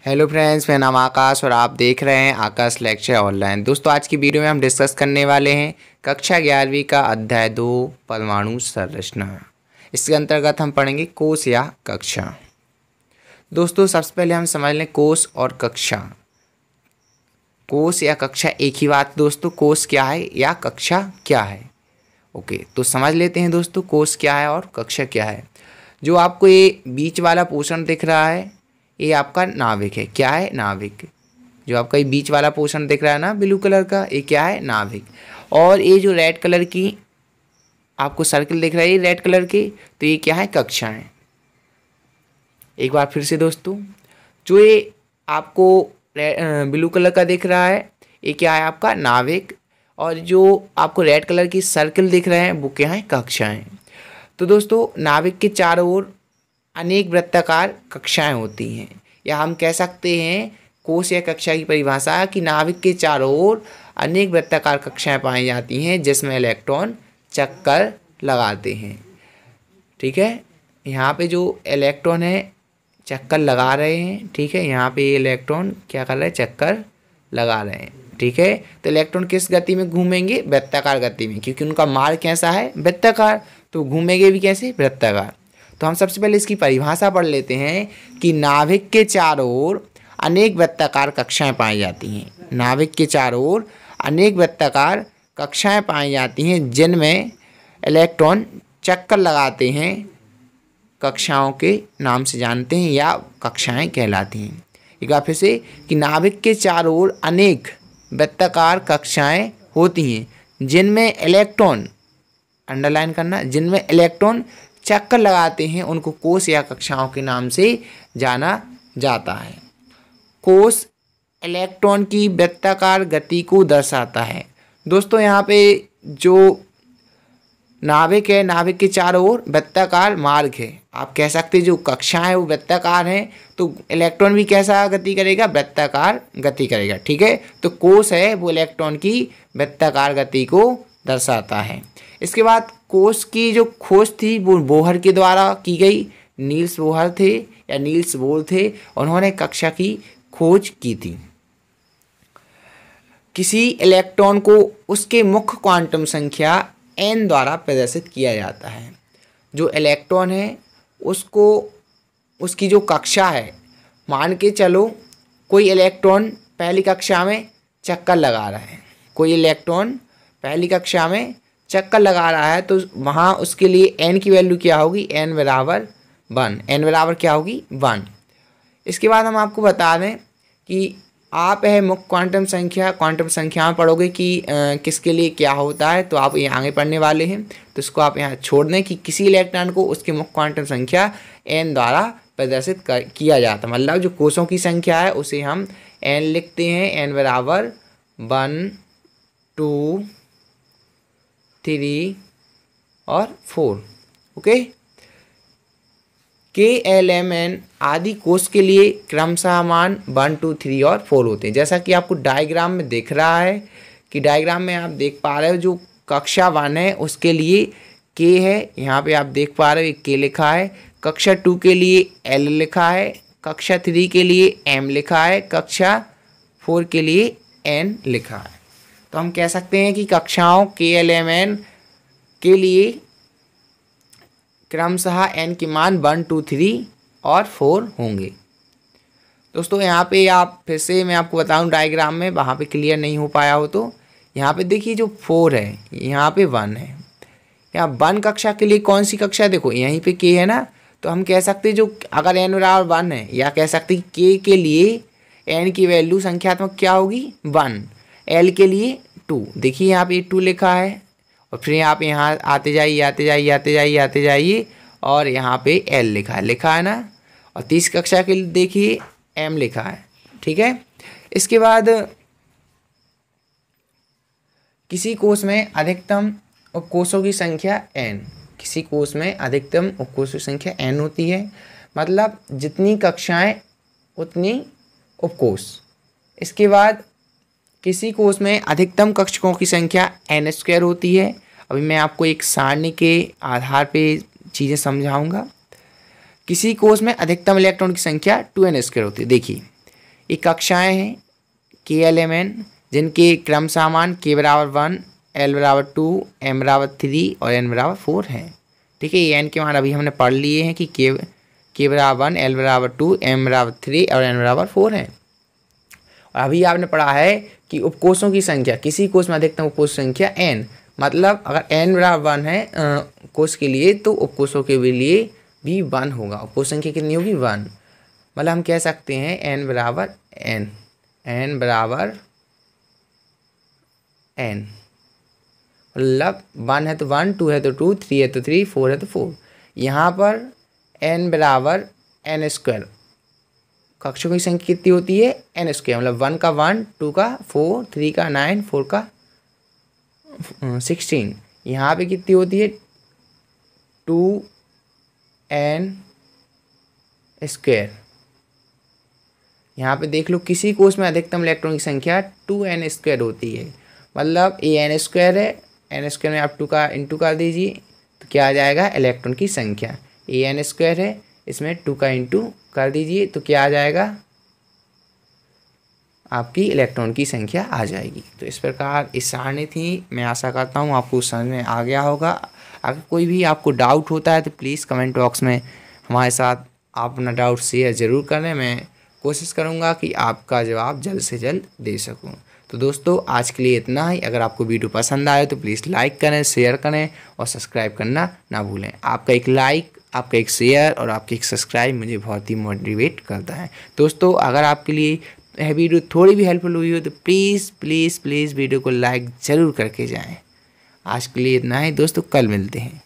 Hello friends, मेरा नाम आकाश और आप देख रहे हैं आकाश लेक्चर ऑनलाइन। दोस्तों, आज की वीडियो में हम डिस्कस करने वाले हैं कक्षा 11वीं का अध्याय 2 परमाणु संरचना। इसके अंतर्गत हम पढ़ेंगे कोश या कक्षा। दोस्तों, सबसे पहले हम समझ लें कोश और कक्षा। कोश या कक्षा एक ही बात दोस्तों। कोश क्या है या कक्षा क्या है? ओके, तो समझ लेते हैं दोस्तों कोश क्या है और कक्षा क्या है। जो आपको ये बीच वाला पोर्शन दिख रहा है, ये आपका नाभिक है। क्या है? नाभिक। जो आपका ये बीच वाला पोर्शन दिख रहा है ना ब्लू कलर का, ये क्या है? नाभिक। और ये जो रेड कलर की आपको सर्कल दिख रहा है, ये रेड कलर की, तो ये क्या है? कक्षाएं। एक बार फिर से दोस्तों, जो ये आपको ब्लू कलर का दिख रहा है, ये क्या है? आपका नाभिक। और जो आपको रेड कलर की सर्कल दिख रहे हैं, वो क्या है? कक्षाएं। तो दोस्तों, नाभिक के चारों ओर अनेक वृत्ताकार कक्षाएं होती हैं, या हम कह सकते हैं कोश या कक्षा की परिभाषा कि नाभिक के चारों ओर अनेक वृत्ताकार कक्षाएं पाई जाती हैं जिसमें इलेक्ट्रॉन चक्कर लगाते हैं। ठीक है, यहाँ पे जो इलेक्ट्रॉन है चक्कर लगा रहे हैं। ठीक है, यहाँ पे ये इलेक्ट्रॉन क्या कर रहे हैं? चक्कर लगा रहे हैं। ठीक है, तो इलेक्ट्रॉन किस गति में घूमेंगे? वृत्ताकार गति में, क्योंकि उनका मार्ग कैसा है? वृत्ताकार। तो घूमेंगे भी कैसे? वृत्ताकार। तो हम सबसे पहले इसकी परिभाषा पढ़ लेते हैं कि नाभिक के चारों ओर अनेक वृत्ताकार कक्षाएं पाई जाती हैं। नाभिक के चारों ओर अनेक वृत्ताकार कक्षाएं पाई जाती हैं जिनमें इलेक्ट्रॉन चक्कर लगाते हैं। कक्षाओं के नाम से जानते हैं या कक्षाएं कहलाती हैं। एक बार फिर से कि नाभिक के चारों ओर अनेक वृत्ताकार कक्षाएं होती हैं जिनमें इलेक्ट्रॉन, अंडरलाइन करना, जिनमें इलेक्ट्रॉन चक्कर लगाते हैं, उनको कोश या कक्षाओं के नाम से जाना जाता है। कोश इलेक्ट्रॉन की वृत्ताकार गति को दर्शाता है। दोस्तों, यहाँ पे जो नाभिक है, नाभिक के चारों ओर वृत्ताकार मार्ग है। आप कह सकते हैं जो कक्षाएं हैं वो वृत्ताकार हैं, तो इलेक्ट्रॉन भी कैसा गति करेगा? वृत्ताकार गति करेगा। ठीक है, तो कोश है वो इलेक्ट्रॉन की वृत्ताकार गति को दर्शाता है। इसके बाद कोश की जो खोज थी वो बोहर के द्वारा की गई। नील्स बोहर थे या नील्स बोर थे, उन्होंने कक्षा की खोज की थी। किसी इलेक्ट्रॉन को उसके मुख्य क्वांटम संख्या n द्वारा प्रदर्शित किया जाता है। जो इलेक्ट्रॉन है उसको, उसकी जो कक्षा है, मान के चलो कोई इलेक्ट्रॉन पहली कक्षा में चक्कर लगा रहा है, कोई इलेक्ट्रॉन पहली कक्षा में चक्कर लगा रहा है, तो वहाँ उसके लिए n की वैल्यू क्या होगी? n बराबर 1। n बराबर क्या होगी? 1। इसके बाद हम आपको बता दें कि आप है मुख्य क्वांटम संख्या, क्वांटम संख्या में पढ़ोगे कि किसके लिए क्या होता है, तो आप ये आगे पढ़ने वाले हैं, तो इसको आप यहाँ छोड़ दें कि किसी इलेक्ट्रॉन को उसके मुख्य क्वांटम संख्या n द्वारा प्रदर्शित किया जाता है। मतलब जो कोशों की संख्या है उसे हम n लिखते हैं। n बराबर 1, 2, 3 और 4। ओके, KLMN आदि कोश के लिए क्रमशः मान 1, 2, 3 और 4 होते हैं। जैसा कि आपको डायग्राम में दिख रहा है कि डायग्राम में आप देख पा रहे हो जो कक्षा 1 है उसके लिए K है, यहाँ पे आप देख पा रहे हो K लिखा है। कक्षा 2 के लिए L लिखा है, कक्षा 3 के लिए M लिखा है, कक्षा 4 के लिए N लिखा है। तो हम कह सकते हैं कि कक्षाओं KLMN के लिए क्रमशः n के मान 1, 2, 3 और 4 होंगे। दोस्तों, यहाँ पे आप फिर से मैं आपको बताऊं डायग्राम में, वहाँ पे क्लियर नहीं हो पाया हो तो यहाँ पे देखिए जो 4 है, यहाँ पे 1 है। यहाँ 1 कक्षा के लिए कौन सी कक्षा? देखो यहीं पे K है ना, तो हम कह सकते हैं जो अगर n बराबर 1 है, या कह सकते हैं K के लिए n की वैल्यू संख्यात्मक क्या होगी? 1। L के लिए 2। देखिए यहाँ पे 2 लिखा है, और फिर आप यहाँ आते जाइए आते जाइए आते जाइए आते जाइए, और यहाँ पे L लिखा है ना। और 30 कक्षा के लिए देखिए M लिखा है। ठीक है, इसके बाद किसी कोश में अधिकतम उपकोषों की संख्या n। किसी कोश में अधिकतम उपकोषों की संख्या n होती है, मतलब जितनी कक्षाएं उतनी उपकोष। इसके बाद किसी कोश में अधिकतम कक्षकों की संख्या n² होती है। अभी मैं आपको एक सारणी के आधार पे चीज़ें समझाऊंगा। किसी कोश में अधिकतम इलेक्ट्रॉन की संख्या 2n² होती है। देखिए ये कक्षाएं हैं KLMN जिनके क्रम सामान K बराबर 1, L बराबर 2, M बराबर 3 और N बराबर 4 हैं। ठीक है, ये N के मान अभी हमने पढ़ लिए हैं कि K बराबर 1, L बराबर 2, M बराबर 3 और N बराबर 4 हैं। और अभी आपने पढ़ा है कि उपकोषों की संख्या, किसी कोष में अधिकतम उपकोष संख्या n, मतलब अगर n बराबर 1 है कोष के लिए तो उपकोषों के लिए भी 1 होगा। उपकोष संख्या कितनी होगी 1, मतलब हम कह सकते हैं n बराबर n, n बराबर n, मतलब 1 है तो 1, 2 है तो 2, 3 है तो 3, 4 है तो 4। यहाँ पर n बराबर n स्क्वायर, कक्षों की संख्या कितनी होती है n स्क्वायर, मतलब 1 का 1, 2 का 4, 3 का 9, 4 का 16। यहाँ पे कितनी होती है 2n स्क्वायर। यहाँ पे देख लो किसी कोष में अधिकतम इलेक्ट्रॉन की संख्या 2n स्क्वायर होती है, मतलब ये n स्क्वायर है, n स्क्वायर में आप 2 का इंटू कर दीजिए तो क्या आ जाएगा इलेक्ट्रॉन की संख्या। ये n स्क्वायर है, इसमें 2 का इंटू कर दीजिए तो क्या आ जाएगा आपकी इलेक्ट्रॉन की संख्या आ जाएगी। तो इस प्रकार इस सारणी थी, मैं आशा करता हूँ आपको समझ में आ गया होगा। अगर कोई भी आपको डाउट होता है तो प्लीज़ कमेंट बॉक्स में हमारे साथ आप अपना डाउट शेयर ज़रूर करें, मैं कोशिश करूँगा कि आपका जवाब जल्द से जल्द दे सकूँ। तो दोस्तों आज के लिए इतना ही। अगर आपको वीडियो पसंद आए तो प्लीज़ लाइक करें, शेयर करें और सब्सक्राइब करना ना भूलें। आपका एक लाइक, आपका एक शेयर और आपकी एक सब्सक्राइब मुझे बहुत ही मोटिवेट करता है। दोस्तों अगर आपके लिए यह वीडियो थोड़ी भी हेल्पफुल हुई हो तो प्लीज़ प्लीज़ प्लीज़ वीडियो को लाइक ज़रूर करके जाएं। आज के लिए इतना ही दोस्तों, कल मिलते हैं।